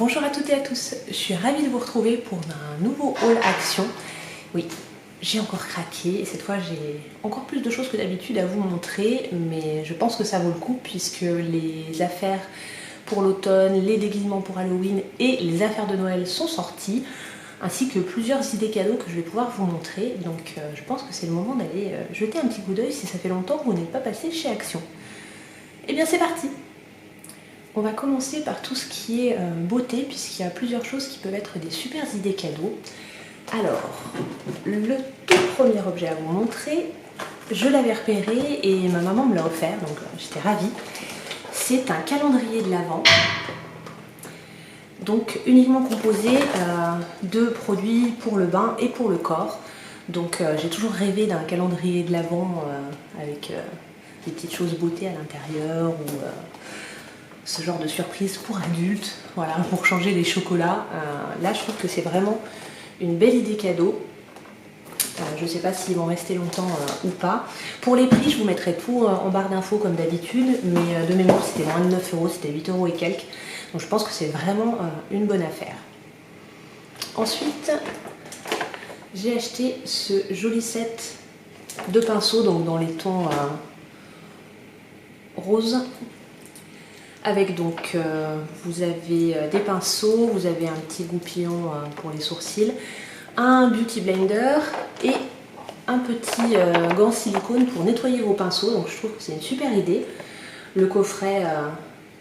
Bonjour à toutes et à tous, je suis ravie de vous retrouver pour un nouveau haul action. Oui, j'ai encore craqué et cette fois j'ai encore plus de choses que d'habitude à vous montrer, mais je pense que ça vaut le coup puisque les affaires pour l'automne, les déguisements pour Halloween et les affaires de Noël sont sorties, ainsi que plusieurs idées cadeaux que je vais pouvoir vous montrer. Donc je pense que c'est le moment d'aller jeter un petit coup d'œil si ça fait longtemps que vous n'êtes pas passé chez Action. Et bien c'est parti! On va commencer par tout ce qui est beauté, puisqu'il y a plusieurs choses qui peuvent être des super idées cadeaux. Alors, le tout premier objet à vous montrer, je l'avais repéré et ma maman me l'a offert, donc j'étais ravie. C'est un calendrier de l'Avent, donc uniquement composé de produits pour le bain et pour le corps. Donc j'ai toujours rêvé d'un calendrier de l'Avent avec des petites choses beauté à l'intérieur ou ce genre de surprise pour adultes, voilà, pour changer les chocolats. Là, je trouve que c'est vraiment une belle idée cadeau. Je ne sais pas s'ils vont rester longtemps ou pas. Pour les prix, je vous mettrai tout en barre d'infos comme d'habitude, mais de mémoire, c'était moins de 9 €, c'était 8 € et quelques. Donc je pense que c'est vraiment une bonne affaire. Ensuite, j'ai acheté ce joli set de pinceaux, donc dans les tons roses. Avec donc, vous avez des pinceaux, vous avez un petit goupillon pour les sourcils, un beauty blender et un petit gant silicone pour nettoyer vos pinceaux. Donc je trouve que c'est une super idée. Le coffret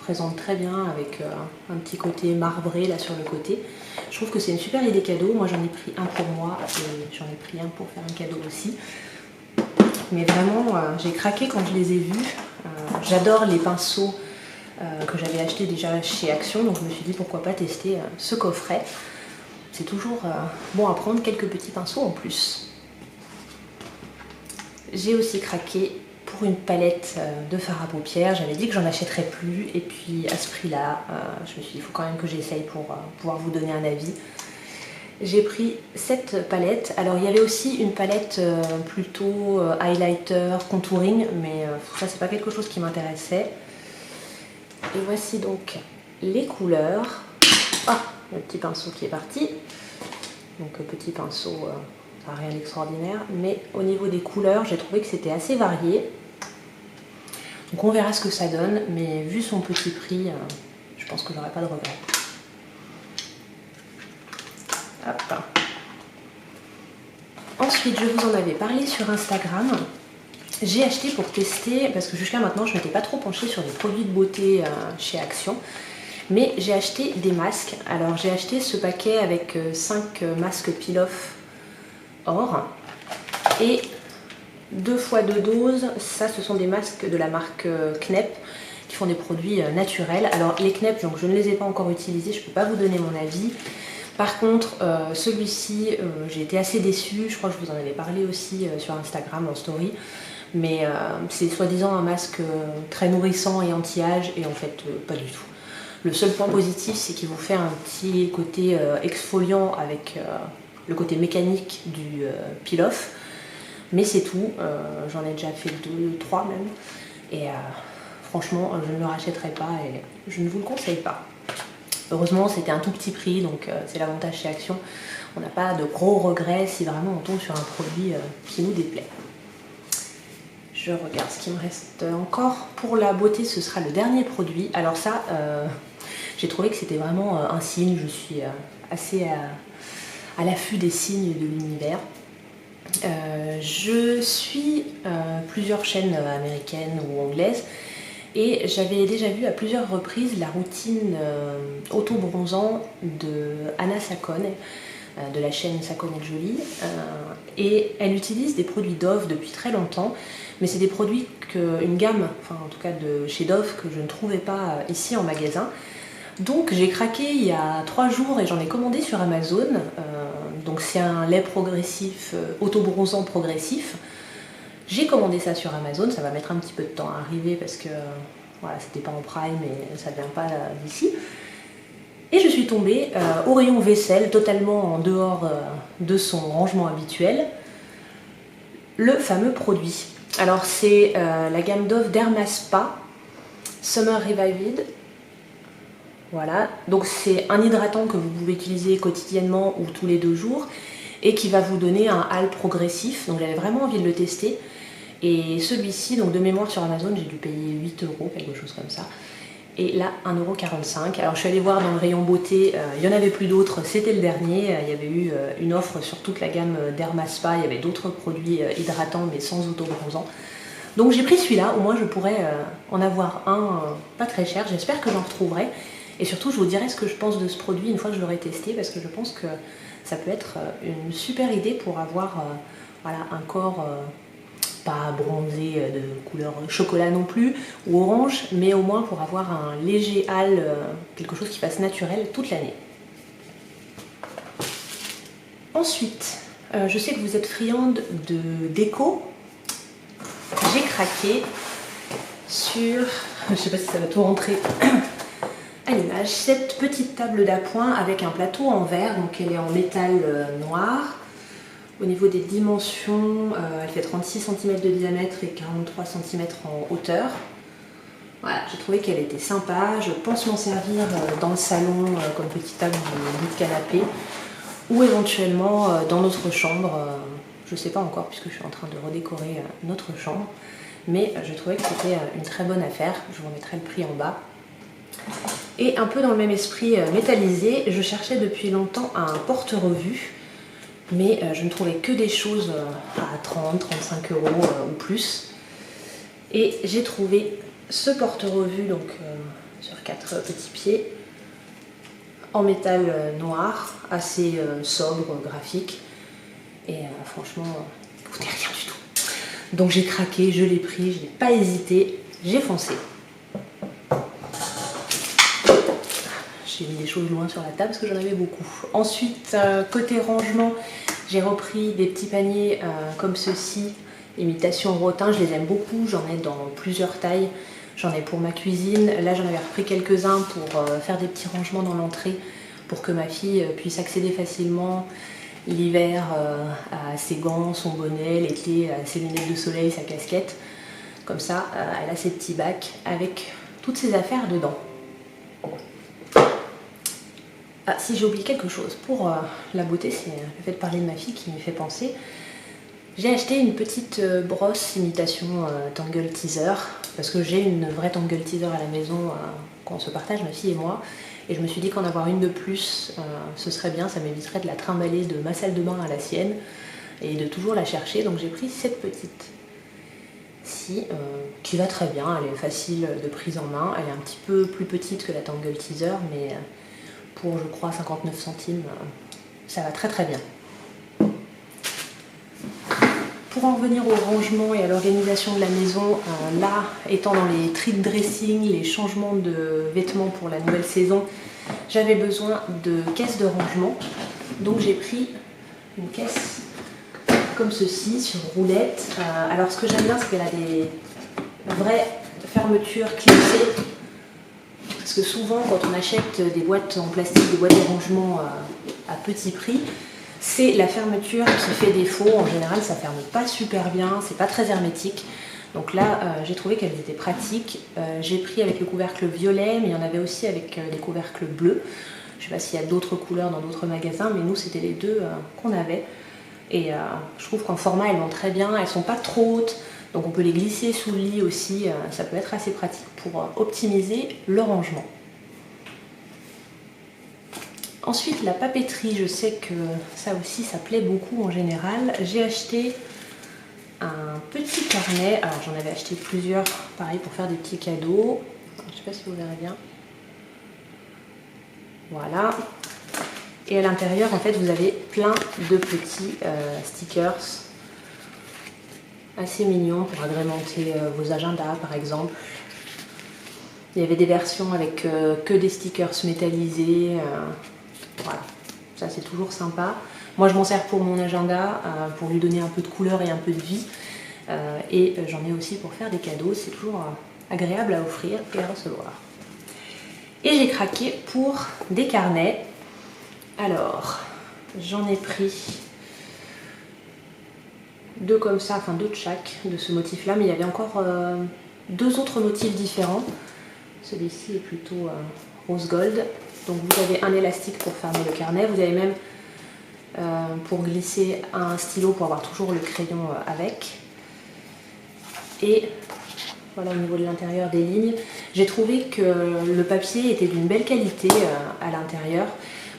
présente très bien avec un petit côté marbré là sur le côté. Je trouve que c'est une super idée cadeau. Moi j'en ai pris un pour moi et j'en ai pris un pour faire un cadeau aussi. Mais vraiment, j'ai craqué quand je les ai vus. J'adore les pinceaux que j'avais acheté déjà chez Action, donc je me suis dit pourquoi pas tester ce coffret. C'est toujours bon à prendre quelques petits pinceaux en plus. J'ai aussi craqué pour une palette de fard à paupières. J'avais dit que j'en achèterais plus et puis à ce prix là je me suis dit il faut quand même que j'essaye pour pouvoir vous donner un avis. J'ai pris cette palette. Alors il y avait aussi une palette plutôt highlighter, contouring, mais ça c'est pas quelque chose qui m'intéressait. Et voici donc les couleurs. Ah, le petit pinceau qui est parti. Donc petit pinceau, rien d'extraordinaire. Mais au niveau des couleurs, j'ai trouvé que c'était assez varié. Donc on verra ce que ça donne. Mais vu son petit prix, je pense que j'aurai pas de regret. Hop. Ensuite, je vous en avais parlé sur Instagram. J'ai acheté pour tester, parce que jusqu'à maintenant je ne m'étais pas trop penchée sur des produits de beauté chez Action, mais j'ai acheté des masques. Alors j'ai acheté ce paquet avec 5 masques peel-off or et 2 fois 2 doses. Ça ce sont des masques de la marque Knep qui font des produits naturels. Alors les Knep, donc, je ne les ai pas encore utilisés, je ne peux pas vous donner mon avis. Par contre, celui-ci, j'ai été assez déçue, je crois que je vous en avais parlé aussi sur Instagram en story. Mais c'est soi-disant un masque très nourrissant et anti-âge et en fait pas du tout. Le seul point positif c'est qu'il vous fait un petit côté exfoliant avec le côté mécanique du peel-off. Mais c'est tout, j'en ai déjà fait 2, 3 même. Et franchement je ne le rachèterai pas et je ne vous le conseille pas. Heureusement c'était un tout petit prix donc c'est l'avantage chez Action. On n'a pas de gros regrets si vraiment on tombe sur un produit qui nous déplaît. Je regarde ce qui me reste encore. Pour la beauté, ce sera le dernier produit. Alors ça, j'ai trouvé que c'était vraiment un signe. Je suis assez à l'affût des signes de l'univers. Je suis plusieurs chaînes américaines ou anglaises et j'avais déjà vu à plusieurs reprises la routine auto-bronzant de Anna Sakon, de la chaîne Sakon & Jolie, et elle utilise des produits Dove depuis très longtemps, mais c'est des produits une gamme, enfin en tout cas de chez Dove, que je ne trouvais pas ici en magasin. Donc j'ai craqué il y a 3 jours et j'en ai commandé sur Amazon. Donc c'est un lait progressif, auto-bronzant progressif. J'ai commandé ça sur Amazon, ça va mettre un petit peu de temps à arriver parce que voilà, c'était pas en Prime et ça vient pas d'ici. Et je suis tombée au rayon vaisselle, totalement en dehors de son rangement habituel, le fameux produit. Alors c'est la gamme Dove Derma Spa Summer Revived. Voilà, donc c'est un hydratant que vous pouvez utiliser quotidiennement ou tous les 2 jours et qui va vous donner un hâle progressif. Donc j'avais vraiment envie de le tester. Et celui-ci, donc de mémoire sur Amazon, j'ai dû payer 8 €, quelque chose comme ça. Et là, 1,45 €. Alors je suis allée voir dans le rayon beauté, il n'y en avait plus d'autres, c'était le dernier. Il y avait eu une offre sur toute la gamme Derma Spa, il y avait d'autres produits hydratants mais sans autobronzant. Donc j'ai pris celui-là, au moins je pourrais en avoir un pas très cher, j'espère que j'en retrouverai. Et surtout je vous dirai ce que je pense de ce produit une fois que je l'aurai testé, parce que je pense que ça peut être une super idée pour avoir voilà, un corps pas bronzé de couleur chocolat non plus, ou orange, mais au moins pour avoir un léger hâle, quelque chose qui fasse naturel toute l'année. Ensuite, je sais que vous êtes friande de déco. J'ai craqué sur, je sais pas si ça va tout rentrer à l'image, cette petite table d'appoint avec un plateau en verre, donc elle est en métal noir. Au niveau des dimensions, elle fait 36 cm de diamètre et 43 cm en hauteur. Voilà, j'ai trouvé qu'elle était sympa. Je pense m'en servir dans le salon comme petite table du bout de canapé, ou éventuellement dans notre chambre. Je ne sais pas encore puisque je suis en train de redécorer notre chambre. Mais je trouvais que c'était une très bonne affaire. Je vous remettrai le prix en bas. Et un peu dans le même esprit métallisé, je cherchais depuis longtemps un porte-revue. Mais je ne trouvais que des choses à 30, 35 € ou plus. Et j'ai trouvé ce porte-revue donc sur 4 petits pieds en métal noir, assez sobre, graphique. Et franchement, coûtait rien du tout. Donc j'ai craqué, je l'ai pris, je n'ai pas hésité, j'ai foncé. J'ai mis des choses loin sur la table parce que j'en avais beaucoup. Ensuite, côté rangement, j'ai repris des petits paniers comme ceux-ci, imitation rotin. Je les aime beaucoup, j'en ai dans plusieurs tailles. J'en ai pour ma cuisine. Là, j'en avais repris quelques-uns pour faire des petits rangements dans l'entrée pour que ma fille puisse accéder facilement l'hiver à ses gants, son bonnet, l'été à ses lunettes de soleil, sa casquette. Comme ça, elle a ses petits bacs avec toutes ses affaires dedans. Ah, si j'ai oublié quelque chose, pour la beauté, c'est le fait de parler de ma fille qui m'y fait penser. J'ai acheté une petite brosse imitation Tangle Teaser, parce que j'ai une vraie Tangle Teaser à la maison qu'on se partage, ma fille et moi. Et je me suis dit qu'en avoir une de plus, ce serait bien, ça m'éviterait de la trimballer de ma salle de bain à la sienne et de toujours la chercher. Donc j'ai pris cette petite-ci, qui va très bien, elle est facile de prise en main. Elle est un petit peu plus petite que la Tangle Teaser, mais pour je crois 59 centimes, ça va très très bien. Pour en revenir au rangement et à l'organisation de la maison, là, étant dans les treat dressing, les changements de vêtements pour la nouvelle saison, j'avais besoin de caisses de rangement. Donc j'ai pris une caisse comme ceci, sur roulette. Alors ce que j'aime bien, c'est qu'elle a des vraies fermetures clipsées. Parce que souvent, quand on achète des boîtes en plastique, des boîtes de rangement à petit prix, c'est la fermeture qui fait défaut. En général, ça ne ferme pas super bien, c'est pas très hermétique. Donc là, j'ai trouvé qu'elles étaient pratiques. J'ai pris avec le couvercle violet, mais il y en avait aussi avec des couvercles bleus. Je ne sais pas s'il y a d'autres couleurs dans d'autres magasins, mais nous, c'était les deux qu'on avait. Et je trouve qu'en format, elles vont très bien. Elles ne sont pas trop hautes, donc on peut les glisser sous le lit aussi. Ça peut être assez pratique pour optimiser le rangement. Ensuite, la papeterie, je sais que ça aussi, ça plaît beaucoup en général. J'ai acheté un petit carnet. Alors, j'en avais acheté plusieurs, pareil, pour faire des petits cadeaux. Je ne sais pas si vous verrez bien. Voilà. Et à l'intérieur, en fait, vous avez plein de petits stickers assez mignons pour agrémenter vos agendas, par exemple. Il y avait des versions avec que des stickers métallisés. Voilà, ça c'est toujours sympa. Moi je m'en sers pour mon agenda, pour lui donner un peu de couleur et un peu de vie. Et j'en ai aussi pour faire des cadeaux, c'est toujours agréable à offrir et à recevoir. Et j'ai craqué pour des carnets. Alors, j'en ai pris deux comme ça, enfin deux de chaque, de ce motif-là, mais il y avait encore deux autres motifs différents. Celui-ci est plutôt rose gold. Donc vous avez un élastique pour fermer le carnet, vous avez même pour glisser un stylo pour avoir toujours le crayon avec. Et voilà au niveau de l'intérieur des lignes. J'ai trouvé que le papier était d'une belle qualité à l'intérieur.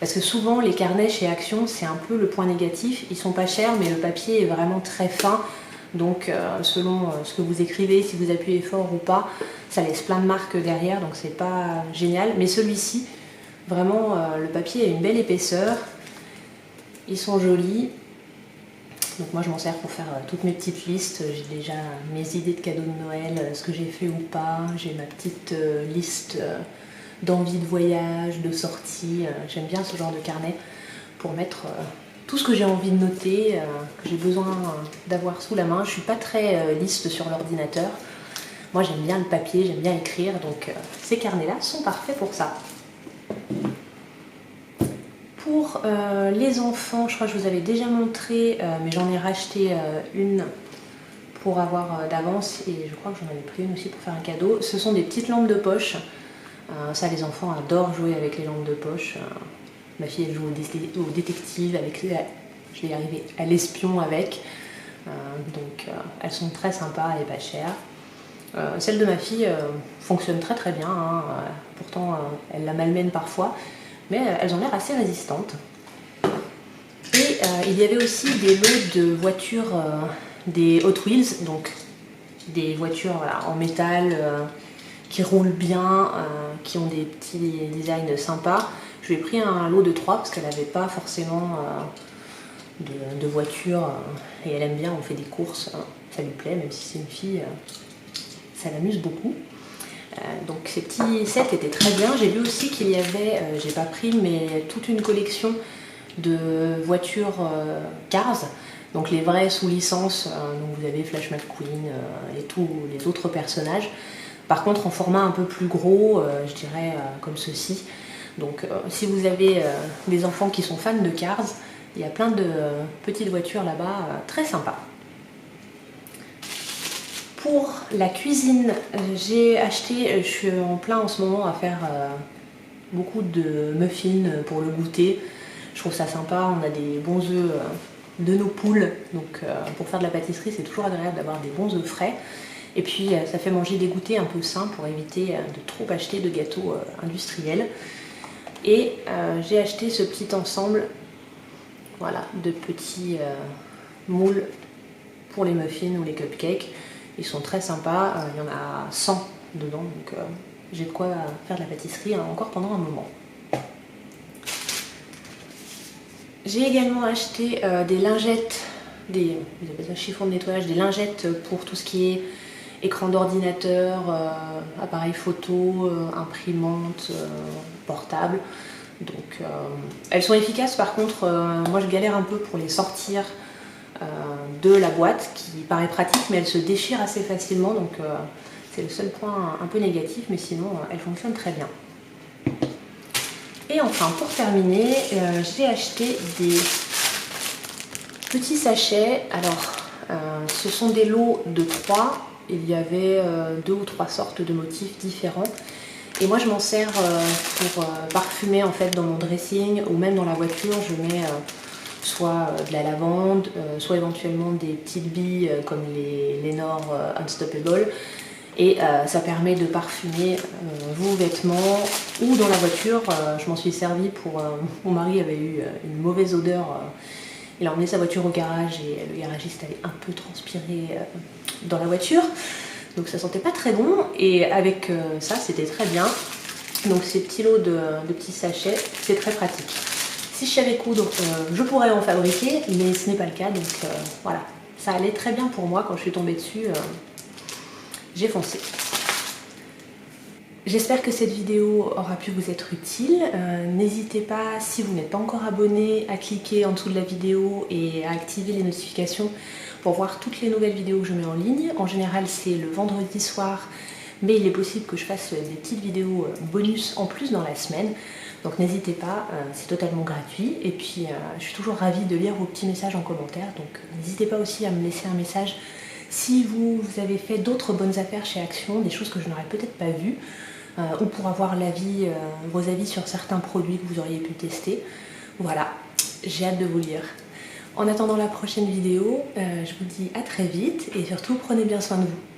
Parce que souvent les carnets chez Action, c'est un peu le point négatif. Ils sont pas chers, mais le papier est vraiment très fin. Donc selon ce que vous écrivez, si vous appuyez fort ou pas, ça laisse plein de marques derrière, donc c'est pas génial. Mais celui-ci, vraiment, le papier a une belle épaisseur. Ils sont jolis. Donc moi je m'en sers pour faire toutes mes petites listes. J'ai déjà mes idées de cadeaux de Noël, ce que j'ai fait ou pas. J'ai ma petite liste d'envie de voyage, de sortie. J'aime bien ce genre de carnet pour mettre tout ce que j'ai envie de noter, que j'ai besoin d'avoir sous la main. Je suis pas très liste sur l'ordinateur. Moi j'aime bien le papier, j'aime bien écrire, donc ces carnets-là sont parfaits pour ça. Pour les enfants, je crois que je vous avais déjà montré, mais j'en ai racheté une pour avoir d'avance et je crois que j'en avais pris une aussi pour faire un cadeau. Ce sont des petites lampes de poche. Ça, les enfants adorent jouer avec les lampes de poche. Ma fille, elle joue au détective, avec, je vais y arriver, à l'espion avec. Donc elles sont très sympas et pas chères. Celle de ma fille fonctionne très très bien, hein. Pourtant elle la malmène parfois, mais elles ont l'air assez résistantes. Et il y avait aussi des lots de voitures, des Hot Wheels, donc des voitures voilà, en métal qui roulent bien, qui ont des petits designs sympas. Je lui ai pris un lot de 3 parce qu'elle n'avait pas forcément de voiture et elle aime bien, on fait des courses, ça lui plaît, même si c'est une fille, ça l'amuse beaucoup. Donc ces petits sets étaient très bien. J'ai vu aussi qu'il y avait, j'ai pas pris, mais toute une collection de voitures Cars, donc les vraies sous licence, donc vous avez Flash McQueen et tous les autres personnages. Par contre en format un peu plus gros, je dirais comme ceci. Donc si vous avez des enfants qui sont fans de Cars, il y a plein de petites voitures là-bas, très sympas. Pour la cuisine, j'ai acheté, je suis en plein en ce moment à faire beaucoup de muffins pour le goûter. Je trouve ça sympa, on a des bons œufs de nos poules, donc pour faire de la pâtisserie c'est toujours agréable d'avoir des bons œufs frais. Et puis ça fait manger des goûters un peu sains pour éviter de trop acheter de gâteaux industriels. Et j'ai acheté ce petit ensemble, voilà, de petits moules pour les muffins ou les cupcakes. Ils sont très sympas, il y en a 100 dedans, donc j'ai de quoi faire de la pâtisserie encore pendant un moment. J'ai également acheté des lingettes, vous appelez ça chiffon de nettoyage, des lingettes pour tout ce qui est écran d'ordinateur, appareil photo, imprimante, portable. Donc elles sont efficaces, par contre moi je galère un peu pour les sortir de la boîte, qui paraît pratique mais elle se déchire assez facilement, donc c'est le seul point un peu négatif, mais sinon elle fonctionne très bien. Et enfin pour terminer, j'ai acheté des petits sachets. Alors ce sont des lots de 3, il y avait 2 ou 3 sortes de motifs différents. Et moi je m'en sers pour parfumer en fait dans mon dressing, ou même dans la voiture je mets soit de la lavande, soit éventuellement des petites billes comme les Lenor Unstoppable. Et ça permet de parfumer vos vêtements ou dans la voiture. Je m'en suis servi pour... mon mari avait eu une mauvaise odeur. Il a emmené sa voiture au garage et le garagiste avait un peu transpiré dans la voiture. Donc ça sentait pas très bon. Et avec ça, c'était très bien. Donc ces petits lots de petits sachets, c'est très pratique. Si je savais coudre, je pourrais en fabriquer, mais ce n'est pas le cas. Donc voilà, ça allait très bien pour moi quand je suis tombée dessus. J'ai foncé. J'espère que cette vidéo aura pu vous être utile. N'hésitez pas, si vous n'êtes pas encore abonné, à cliquer en dessous de la vidéo et à activer les notifications pour voir toutes les nouvelles vidéos que je mets en ligne. En général, c'est le vendredi soir, mais il est possible que je fasse des petites vidéos bonus en plus dans la semaine. Donc n'hésitez pas, c'est totalement gratuit. Et puis, je suis toujours ravie de lire vos petits messages en commentaire. Donc n'hésitez pas aussi à me laisser un message si vous avez fait d'autres bonnes affaires chez Action, des choses que je n'aurais peut-être pas vues. ou pour avoir vos avis sur certains produits que vous auriez pu tester. Voilà, j'ai hâte de vous lire. En attendant la prochaine vidéo, je vous dis à très vite et surtout prenez bien soin de vous.